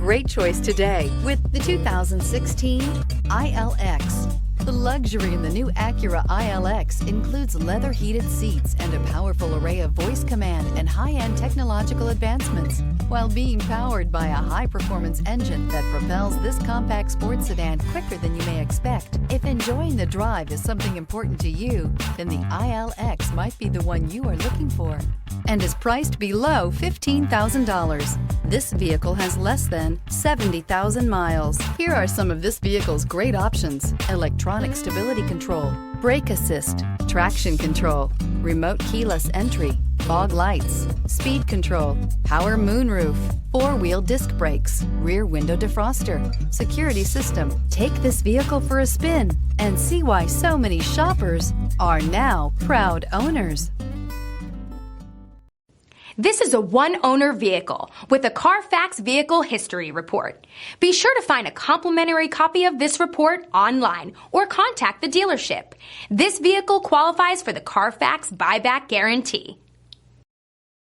great choice today with the 2016 ILX. The luxury in the new Acura ILX includes leather heated seats and a powerful array of voice command and high-end technological advancements, while being powered by a high-performance engine that propels this compact sports sedan quicker than you may expect. If enjoying the drive is something important to you, then the ILX might be the one you are looking for, and is priced below $15,000. This vehicle has less than 70,000 miles. Here are some of this vehicle's great options: electronic stability control, brake assist, traction control, remote keyless entry, fog lights, speed control, power moonroof, four-wheel disc brakes, rear window defroster, security system. Take this vehicle for a spin and see why so many shoppers are now proud owners. This is a one-owner vehicle with a Carfax Vehicle History Report. Be sure to find a complimentary copy of this report online or contact the dealership. This vehicle qualifies for the Carfax Buyback Guarantee.